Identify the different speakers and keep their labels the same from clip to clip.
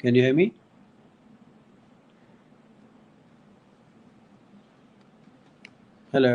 Speaker 1: Can you hear me? Hello?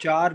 Speaker 1: 4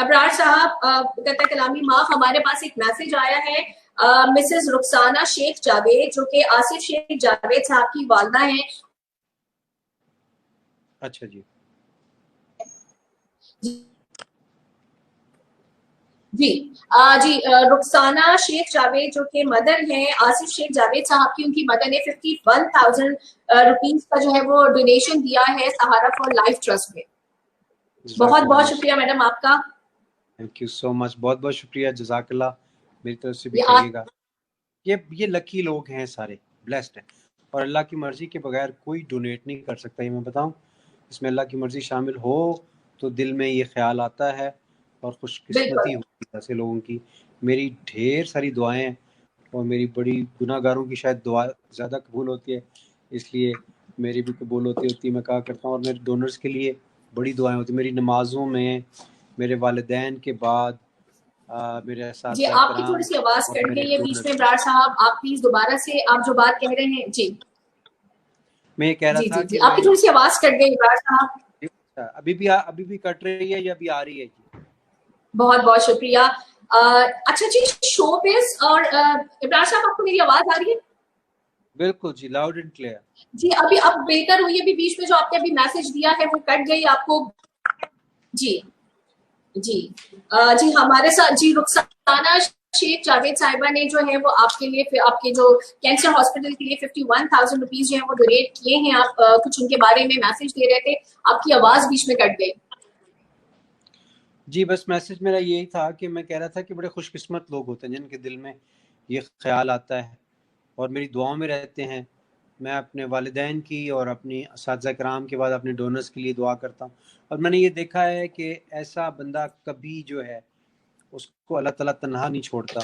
Speaker 2: Abrar साहब कता कलामी माँ, हमारे पास एक मैसेज आया है मिसेस रुखसाना शेख जावेद, जो कि आसिफ शेख जावेद साहब की वालदा हैं।
Speaker 1: अच्छा जी
Speaker 2: जी जी रुखसाना शेख जावेद जो कि मदर हैं आसिफ शेख जावेद साहब की, उनकी मदर ने 51,000 रुपीस का जो है वो डोनेशन दिया है सहारा फॉर लाइफ ट्रस्ट में। बहुत बहुत शुक्रिया मैडम आपका।
Speaker 1: थैंक यू सो मच, बहुत बहुत शुक्रिया, जज़ाकल्लाह। मेरी तरफ से भी कहिएगा। ये लकी लोग हैं, सारे ब्लेस्ड हैं, और अल्लाह की मर्जी के बगैर कोई डोनेट नहीं कर सकता। ये मैं बताऊं, इसमें अल्लाह की मर्जी शामिल हो तो दिल में ये ख्याल आता है, और खुशकिस्मती होती है ऐसे लोगों की। मेरी ढेर सारी दुआएं हैं, और मेरी बड़ी गुनाहगारों की शायद दुआ ज़्यादा कबूल होती है, इसलिए मेरी भी कबूल होती है। मैं कहा करता हूँ, और मेरे डोनर्स के लिए बड़ी दुआएं होती। मेरी नमाज़ों में, मेरे वालिदैन के बाद मेरे साथ
Speaker 2: जी आपकी थोड़ी सी आवाज कट गई है बीच में इब्रार साहब, आप प्लीज दोबारा से आप जो बात कह रहे हैं। जी
Speaker 1: मैं ये कह रहा था कि
Speaker 2: आपकी थोड़ी सी आवाज कट गई इब्रार साहब।
Speaker 1: अभी भी कट रही है या अभी आ रही है? जी
Speaker 2: बहुत बहुत शुक्रिया। अच्छा जी, शोबिस और इब्रार साहब, आपको मेरी आवाज आ रही है?
Speaker 1: बिल्कुल जी, लाउड एंड क्लियर।
Speaker 2: जी अभी अब बेहतर हुई। अभी बीच में जो आपने अभी मैसेज दिया है वो कट गई आपको। जी जी जी हमारे साथ जी रुखसाना शेख जावेद साहिबा ने जो है वो आपके लिए, आपके जो कैंसर हॉस्पिटल के लिए 51,000 रुपीज जो है वो डोनेट किए हैं। आप कुछ उनके बारे में मैसेज दे रहे थे, आपकी आवाज बीच में कट गई।
Speaker 1: जी बस मैसेज मेरा यही था कि मैं कह रहा था कि बड़े खुशकिस्मत लोग होते हैं जिनके दिल में ये ख्याल आता है और मेरी दुआओं में रहते हैं। मैं अपने वालिदैन की और अपनी असातिज़ा किराम के बाद अपने डोनर्स के लिए दुआ करता हूँ, और मैंने ये देखा है कि ऐसा बंदा कभी जो है उसको अल्लाह ताला तन्हा नहीं छोड़ता,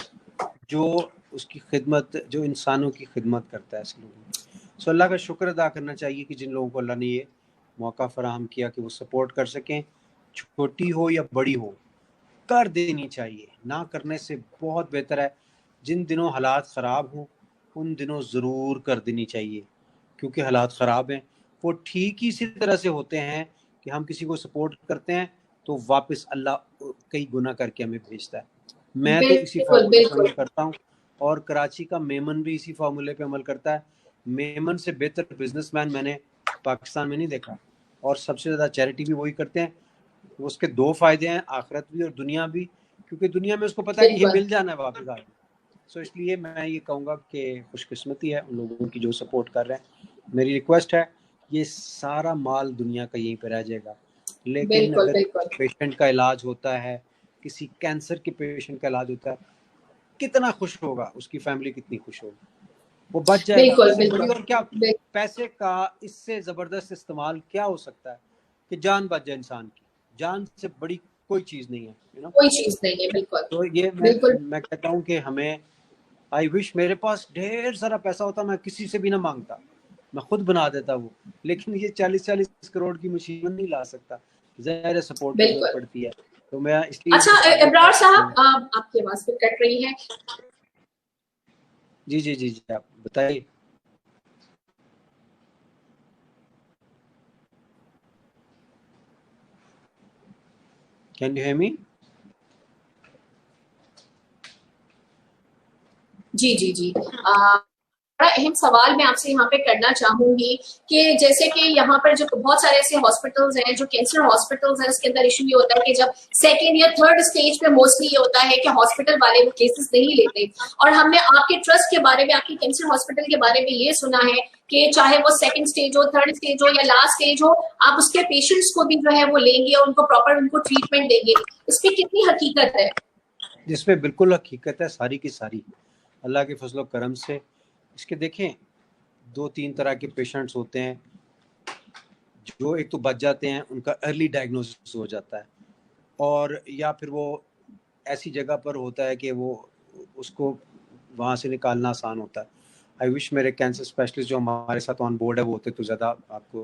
Speaker 1: जो उसकी खिदमत, जो इंसानों की खिदमत करता है ऐसे लोगों। सो अल्लाह का शुक्र अदा करना चाहिए कि जिन लोगों को अल्लाह ने ये मौका फराहम किया कि वो सपोर्ट कर सकें, छोटी हो या बड़ी हो, कर देनी चाहिए। ना करने से बहुत बेहतर है। जिन दिनों हालात ख़राब हों उन दिनों ज़रूर कर देनी चाहिए, क्योंकि हालात ख़राब हैं। वो ठीक ही इसी तरह से होते हैं कि हम किसी को सपोर्ट करते हैं तो वापस अल्लाह कई गुना करके हमें भेजता है। मैं तो इसी फार्मूले पे अमल करता हूँ, और कराची का मेमन भी इसी फार्मूले पे अमल करता है। मेमन से बेहतर बिजनेसमैन मैंने पाकिस्तान में नहीं देखा, और सबसे ज़्यादा चैरिटी भी वही करते हैं। उसके दो फायदे हैं, आखिरत भी और दुनिया भी, क्योंकि दुनिया में उसको पता है कि ये मिल जाना है वापस आगे। सो इसलिए मैं ये कहूँगा कि खुशकिस्मती है उन लोगों की जो सपोर्ट कर रहे हैं। मेरी रिक्वेस्ट है, ये सारा माल दुनिया का यहीं पे रह जाएगा, लेकिन अगर पेशेंट का इलाज होता है, किसी कैंसर के पेशेंट का इलाज होता है, कितना खुश होगा, उसकी फैमिली कितनी खुश होगी, वो बच जाएगा। और क्या पैसे का इससे ज़बरदस्त इस्तेमाल क्या हो सकता है कि जान बच जाए। इंसान की जान से बड़ी कोई चीज़ नहीं है,
Speaker 2: कोई चीज़ नहीं है। बिल्कुल।
Speaker 1: तो ये मैं कहता हूँ कि हमें, आई विश मेरे पास ढेर सारा पैसा होता, मैं किसी से भी ना मांगता, मैं खुद बना देता वो, लेकिन ये 40-40 करोड़ की मशीन नहीं ला सकता, ज़ाहिर सपोर्ट की जरूरत पड़ती है। तो मैं इसलिए।
Speaker 2: अच्छा इब्रार साहब, आपकी आवाज फिर कट रही है।
Speaker 1: जी जी जी जी आप बताइए। Can you hear me?
Speaker 2: जी जी जी बड़ा अहम सवाल मैं आपसे यहाँ पे करना चाहूंगी कि जैसे कि यहाँ पर जो बहुत सारे ऐसे हॉस्पिटल्स हैं जो कैंसर हॉस्पिटल्स हैं, उसके अंदर इशू ये होता है कि जब सेकेंड या थर्ड स्टेज पे मोस्टली ये होता है कि हॉस्पिटल वाले वो केसेस नहीं लेते। और हमने आपके ट्रस्ट के बारे में, आपके कैंसर हॉस्पिटल के बारे में ये सुना है कि चाहे वो सेकंड स्टेज हो, थर्ड स्टेज हो या लास्ट स्टेज हो, आप उसके पेशेंट्स को भी जो है वो लेंगे और उनको प्रॉपर उनको ट्रीटमेंट देंगे। इस पर कितनी हकीकत है?
Speaker 1: जिसमें बिल्कुल हकीकत है, सारी की सारी अल्लाह के फजल करम से। इसके देखें, 2-3 तरह के पेशेंट्स होते हैं, जो एक तो बच जाते हैं, उनका अर्ली डायग्नोसिस हो जाता है, और या फिर वो ऐसी जगह पर होता है कि वो उसको वहाँ से निकालना आसान होता है। आई विश मेरे कैंसर स्पेशलिस्ट जो हमारे साथ ऑन बोर्ड है वो होते तो ज़्यादा आपको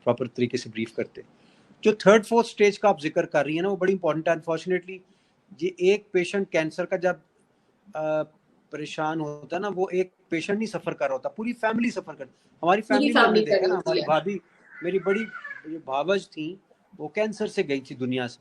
Speaker 1: प्रॉपर तरीके से ब्रीफ करते। जो थर्ड फोर्थ स्टेज का आप जिक्र कर रही है ना, वो बड़ी इंपॉर्टेंट है। अनफॉर्चुनेटली ये एक पेशेंट कैंसर का जब परेशान होता है ना, वो एक पेशेंट नहीं सफ़र कर रहा होता, पूरी फैमिली सफ़र कर। हमारी फैमिली में हमने देखा ना, हमारी भाभी, मेरी बड़ी भावज थी, वो कैंसर से गई थी दुनिया से,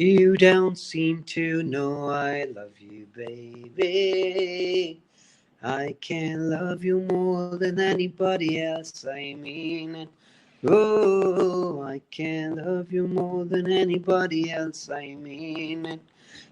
Speaker 1: You don't seem to know I love you, baby. I can love you more than anybody else, I mean it. Oh, I can love you more than anybody else, I mean it.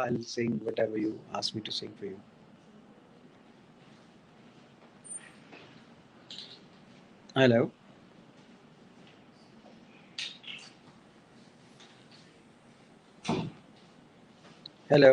Speaker 1: I'll sing whatever you ask me to sing for you. Hello. Hello.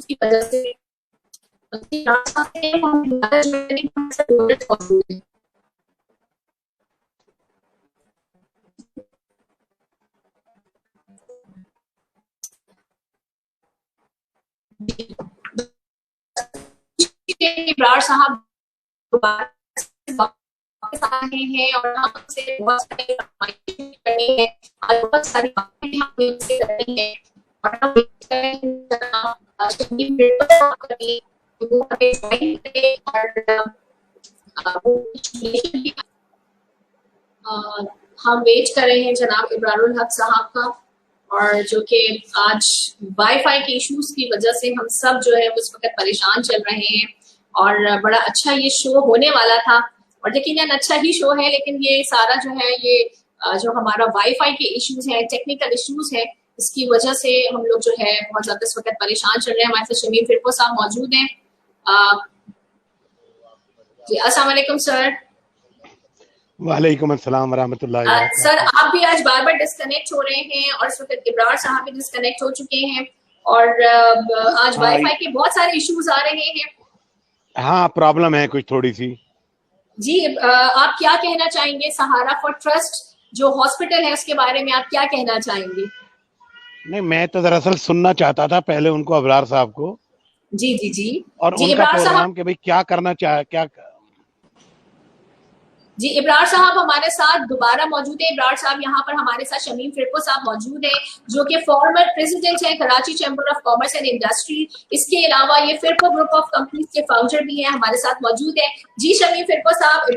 Speaker 2: की वजह से इब्रार साहब वापस आ रहे हैं और हमसे बहुत सारी करनी है, बहुत सारी बातें हम उनसे करनी है और हम हम वेट कर रहे हैं जनाब इब्रारुल हक साहब का, और जो कि आज वाईफाई के इश्यूज की वजह से हम सब जो है उस वक्त परेशान चल रहे हैं। और बड़ा अच्छा ये शो होने वाला था और यकीनन अच्छा ही शो है, लेकिन ये सारा जो है ये जो हमारा वाईफाई के इश्यूज हैं, टेक्निकल इश्यूज है, इसकी वजह से हम लोग जो है बहुत ज्यादा इस वक्त परेशान चल रहे हैं। हमारे साथ शमीम फिरको साहब मौजूद हैं। जी अस्सलाम वालेकुम सर।
Speaker 3: वालेकुम अस्सलाम वरहमतुल्लाहि वबरकातुहू।
Speaker 2: सर आप भी आज बार बार डिस्कनेक्ट हो रहे हैं और इस वक्त इब्रार साहब भी डिस्कनेक्ट हो चुके हैं और आज वाईफाई के बहुत सारे इश्यूज आ रहे हैं।
Speaker 3: हाँ, प्रॉब्लम है कुछ थोड़ी सी।
Speaker 2: जी आप क्या कहना चाहेंगे सहारा फॉर ट्रस्ट जो हॉस्पिटल है उसके बारे में, आप क्या कहना चाहेंगे?
Speaker 3: नहीं, मैं तो दरअसल सुनना चाहता था पहले उनको, अबरार साहब को।
Speaker 2: जी जी जी
Speaker 3: और
Speaker 2: जी
Speaker 3: उनका प्रोग्राम कि भाई क्या करना चाहे, क्या
Speaker 2: जी इब्रार साहब हमारे साथ दोबारा मौजूद है। इब्रार साहब यहाँ पर हमारे साथ शमीम फिरको साहब मौजूद है जो कि फॉर्मर प्रेसिडेंट है Karachi chamber of commerce and industry. इसके अलावा ये फिरको ग्रुप ऑफ कंपनीज के फाउंडर भी हैं, हमारे साथ मौजूद है। जी शमीम फिरको साहब।